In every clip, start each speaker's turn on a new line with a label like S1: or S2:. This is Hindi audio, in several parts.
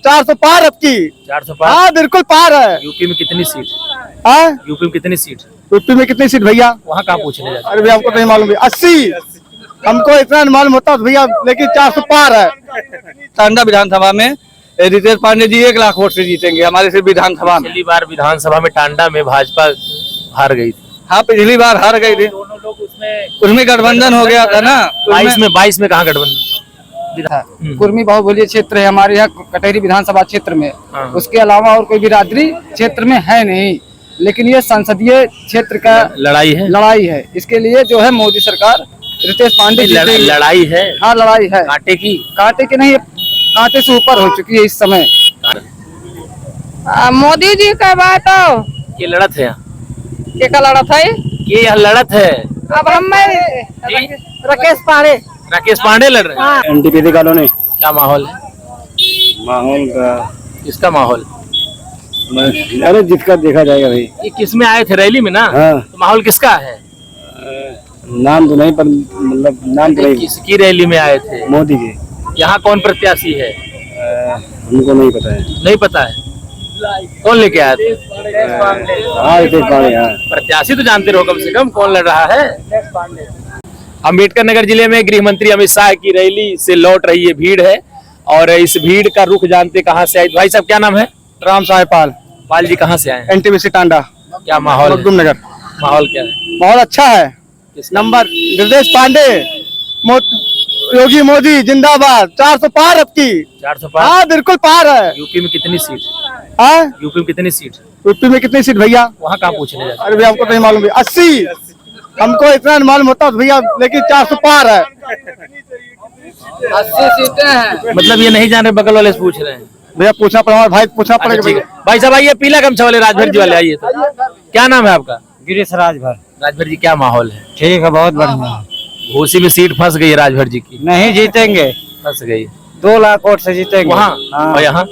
S1: 400 पार अब की।
S2: 400 पार।
S1: हाँ बिल्कुल पार है।
S2: यूपी में कितनी सीट?
S1: हाँ
S2: यूपी में कितनी सीट?
S1: यूपी में कितनी सीट भैया?
S2: वहाँ कहाँ पूछने जाते?
S1: अरे भैया हमको नहीं मालूम भैया। 80 हमको इतना नहीं मालूम होता भैया, लेकिन 400 पार है।
S3: टांडा विधानसभा में रितेश पांडे जी 1 लाख वोट से जीतेंगे हमारे से विधानसभा में।
S2: पिछली बार विधानसभा में टांडा में भाजपा हार गई थी।
S3: हाँ पिछली बार हार गए थे,
S2: दोनों लोग
S3: उसमें गठबंधन हो गया था ना।
S2: 22 में कहाँ गठबंधन?
S4: कुर्मी बहुबोलीय क्षेत्र है हमारे यहाँ कटेरी विधानसभा क्षेत्र में।
S2: हाँ।
S4: उसके अलावा और कोई बिरादरी क्षेत्र में है नहीं, लेकिन ये संसदीय क्षेत्र का लड़ाई है। इसके लिए जो है मोदी सरकार रितेश पांडे
S2: लड़ाई है।
S4: हाँ लड़ाई है, कांटे की नहीं, कांटे से ऊपर हो चुकी है इस समय।
S5: मोदी जी का बात हो
S2: ये लड़त है,
S5: के का लड़त है,
S2: ये यह लड़त है।
S5: अब हम
S2: राकेश पांडे लड़ रहे हैं।
S1: NTPC colony.
S2: क्या माहौल है?
S1: माहौल का
S2: किसका माहौल?
S1: अरे जिसका देखा जाएगा भाई।
S2: ये किस में आए थे? रैली में ना।
S1: हाँ।
S2: तो माहौल किसका है?
S1: नाम तो नहीं, पर मतलब नाम तो नहीं।
S2: किसकी रैली में आए थे?
S1: मोदी के।
S2: यहाँ कौन प्रत्याशी है?
S1: हमको नहीं पता है।
S2: नहीं पता है, कौन लेके आया था?
S1: हाँ रितेश पांडे। हाँ
S2: प्रत्याशी तो जानते रहो कम से कम, कौन लड़ रहा है? अम्बेडकर नगर जिले में गृह मंत्री अमित शाह की रैली से लौट रही है भीड़ है, और इस भीड़ का रुख जानते कहाँ से आई। भाई साहब क्या नाम है?
S1: राम साहेब
S2: पाल जी कहाँ से आए?
S1: एनटीपीसी टांडा।
S2: क्या माहौल है?
S1: नगर।
S2: माहौल क्या है?
S1: माहौल अच्छा है। नंबर रितेश पांडे, योगी मोदी जिंदाबाद। 400 पार अब की।
S2: 400 पार।
S1: हाँ बिल्कुल पार है।
S2: यूपी में कितनी सीट?
S1: हाँ
S2: यूपी में कितनी सीट?
S1: यूपी में कितनी सीट भैया?
S2: वहाँ कहाँ पूछने जाते?
S1: अरे भैया हमको नहीं मालूम भैया। 80 हमको इतना नहीं मालूम होता भैया, लेकिन 400 पार है।
S4: 80 सीटें हैं।
S2: मतलब ये नहीं जान रहे, बगल वाले से पूछ रहे हैं।
S1: भैया पूछना पड़ेगा भाई, पूछना
S2: अच्छा,
S1: पड़ेगा
S2: ठीक है।
S1: भैया।
S2: भाई साहब आइए, पीला गमछा वाले राजभर जी वाले आइए। तो क्या नाम है आपका?
S3: गिरीश राजभर।
S2: राजभर जी क्या माहौल है?
S3: ठीक है, बहुत बढ़िया।
S2: घोसी में सीट फंस गई है राजभर जी की।
S3: नहीं जीतेंगे,
S2: फंस गई।
S3: 2 लाख वोट से जीतेंगे
S2: वहाँ
S3: हाँ।
S2: और यहाँ?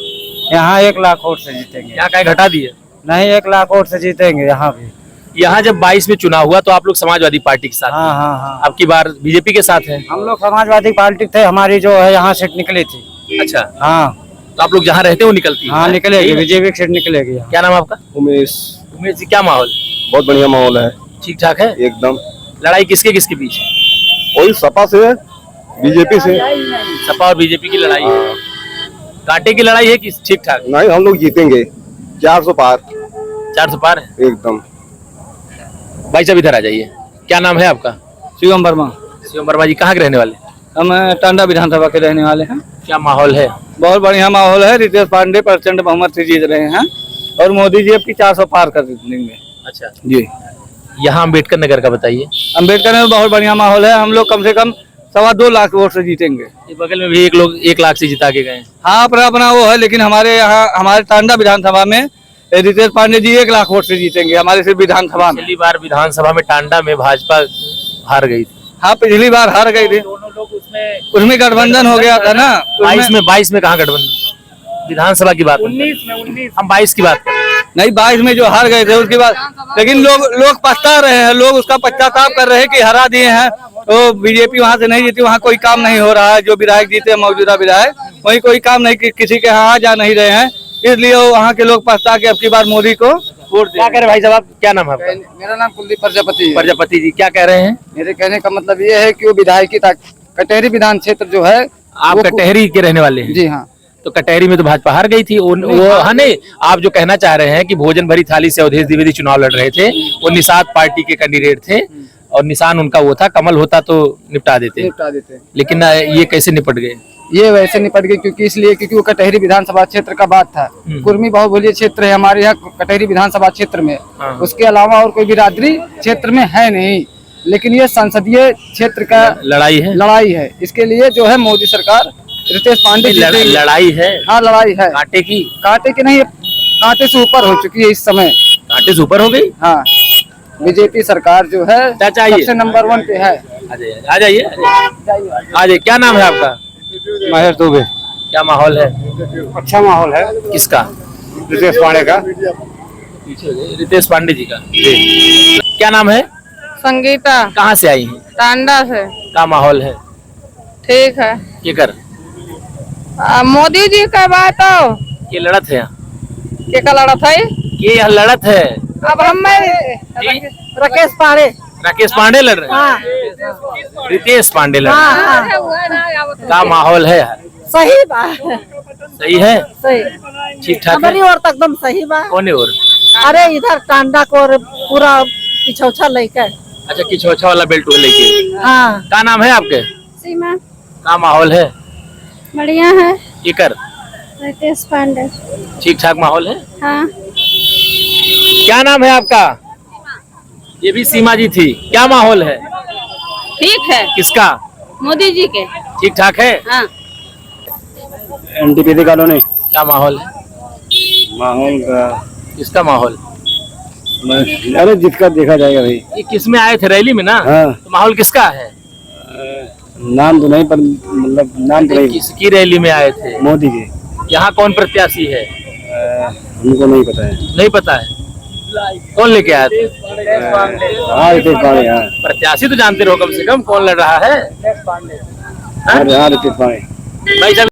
S3: यहाँ 1 लाख वोट से जीतेंगे।
S2: यहाँ का घटा दिए?
S3: नहीं 1 लाख वोट से जीतेंगे यहाँ भी।
S2: यहाँ जब 22 में चुनाव हुआ तो आप लोग समाजवादी पार्टी के साथ,
S3: हाँ हाँ हाँ,
S2: अब की बार बीजेपी के साथ हैं।
S3: हम लोग समाजवादी पार्टी थे, हमारी जो है यहाँ सीट निकली थी।
S2: अच्छा,
S3: हाँ
S2: तो आप लोग जहाँ रहते हो निकलती है?
S3: हाँ निकलेगी, बीजेपी की सीट निकलेगी।
S2: क्या नाम है आपका?
S1: उमेश।
S2: उमेश जी क्या माहौल?
S1: बहुत बढ़िया माहौल है।
S2: ठीक ठाक है
S1: एकदम।
S2: लड़ाई किसके किसके बीच है?
S1: वही सपा से, बीजेपी से।
S2: सपा और बीजेपी की लड़ाई है। कांटे की लड़ाई है कि ठीक ठाक?
S1: नहीं हम लोग जीतेंगे। 400 पार।
S2: 400 पार है
S1: एकदम।
S2: भाई साहब इधर आ जाइए। क्या नाम है आपका?
S3: शिवम वर्मा।
S2: शिवम वर्मा जी कहाँ के रहने वाले?
S3: हम टांडा विधानसभा के रहने वाले हैं।
S2: क्या माहौल है?
S3: बहुत बढ़िया माहौल है। रितेश पांडे प्रचंड बहुमत से जीत रहे हैं, और मोदी जी अब की 400 पार कर देंगे।
S2: अच्छा
S3: जी।
S2: यहाँ अम्बेडकर नगर का बताइए।
S3: अम्बेडकर में बहुत बढ़िया माहौल है। हम लोग कम से कम 2.25 लाख वोट से जीतेंगे।
S2: ये बगल में भी एक लोग 1 लाख से जिता के गए।
S3: हाँ अपना अपना वो है, लेकिन हमारे यहाँ हमारे टांडा विधानसभा में रितेश पांडे जी 1 लाख वोट से जीतेंगे हमारे से विधानसभा में।
S2: पिछली बार विधानसभा में टांडा में भाजपा हार गई थी।
S3: हाँ पिछली बार हार गए थे,
S2: दोनों लोग
S3: उसमें गठबंधन हो गया था ना।
S2: 22 में कहाँ गठबंधन? विधानसभा की बात 19 में। हम 22 की बात कर रहे हैं।
S3: नहीं 22 में जो हार गए थे उसके बाद, लेकिन लोग पछता रहे हैं, लोग उसका पश्चाताप कर रहे हैं कि हरा दिए हैं। तो बीजेपी वहाँ से नहीं जीती, वहाँ कोई काम नहीं हो रहा है। जो विधायक जीते मौजूदा विधायक, वही कोई काम नहीं, किसी के यहाँ जा नहीं रहे हैं, इसलिए वहाँ के लोग पछता के अब की बार मोदी को वोट दे।
S2: क्या कह रहे भाई साहब? क्या नाम है आपका?
S4: मेरा नाम कुलदीप प्रजापति है।
S2: प्रजापति जी क्या कह रहे हैं?
S4: मेरे कहने का मतलब ये है कि वो विधायकी कटेरी विधान क्षेत्र जो है,
S2: आप कटहरी के रहने वाले हैं?
S4: जी हाँ।
S2: तो कटहरी में तो भाजपा हार गई थी। हाँ नहीं, आप जो कहना चाह रहे हैं कि भोजन भरी थाली से अवधेश द्विवेदी चुनाव लड़ रहे थे, वो निषाद पार्टी के कैंडिडेट थे और निशान उनका वो था, कमल होता तो निपटा देते। लेकिन ये कैसे निपट गए?
S4: ये वैसे निपट गए क्योंकि वो कटेरी विधानसभा क्षेत्र का बात था। कुर्मी बहुबोलीय क्षेत्र है हमारे यहाँ कटेरी विधानसभा क्षेत्र में। उसके अलावा और कोई बिरादरी क्षेत्र में है नहीं, लेकिन ये संसदीय क्षेत्र का लड़ाई है। इसके लिए जो है मोदी सरकार रितेश पांडे
S2: लड़ाई है।
S4: हाँ लड़ाई है, कांटे की नहीं, कांटे से ऊपर हो चुकी है इस समय।
S2: कांटे से ऊपर हो गई?
S4: हाँ बीजेपी सरकार जो है सबसे नंबर 1 पे है।
S2: आ जाइए। क्या नाम है आपका?
S3: महेश दुबे।
S2: क्या माहौल है?
S3: अच्छा माहौल है।
S2: किसका?
S3: रितेश पांडे का।
S2: रितेश पांडे जी का। क्या नाम है?
S5: संगीता।
S2: कहाँ से आई हैं?
S5: टांडा से।
S2: क्या माहौल है?
S5: ठीक है।
S2: ये कर
S5: मोदी जी का बात हो
S2: ये लड़त है यहाँ,
S5: के लड़त है
S2: ये यहाँ लड़त है।
S5: अब हम
S2: जी?
S5: राकेश पांडे
S2: राकेश पांडे लड़ रहे हैं, रितेश पांडे लड़ रहे हैं। क्या माहौल है यार?
S5: सही बात
S2: सही है,
S5: सही
S2: ठीक ठाक
S5: हमारी
S2: है।
S5: ओर तक एकदम सही बात।
S2: कौन और?
S5: अरे इधर टांडा को और पूरा पिछौछा लेकर
S2: अच्छा किछोछा वाला बेल्ट लेके।
S5: हाँ
S2: क्या नाम है आपके?
S5: सीमा
S2: क्या माहौल है?
S5: बढ़िया है।
S2: इकर
S5: राकेश पांडे
S2: ठीक ठाक माहौल है।
S5: हाँ
S2: क्या नाम है आपका? ये भी सीमा जी थी। क्या माहौल है?
S5: ठीक है।
S2: किसका?
S5: मोदी जी के।
S2: ठीक ठाक है।
S5: हाँ
S1: एनटीपीसी कॉलोनी।
S2: क्या माहौल है?
S1: माहौल का
S2: किसका माहौल?
S1: अरे जिसका देखा जाएगा भाई।
S2: ये किस में आए थे रैली में ना?
S1: हाँ।
S2: तो माहौल किसका है?
S1: नाम तो नहीं पर मतलब नाम तो नहीं।
S2: किसकी रैली में आए थे?
S1: मोदी के।
S2: यहाँ कौन प्रत्याशी है?
S1: हमको नहीं पता है।
S2: नहीं पता है। कौन लेके आए थे?
S1: हाँ रितेश पांडे। हाँ
S2: प्रत्याशी तो जानते रहो कम से कम, कौन लड़ रहा है?
S1: रितेश पांडे।
S2: भाई साहब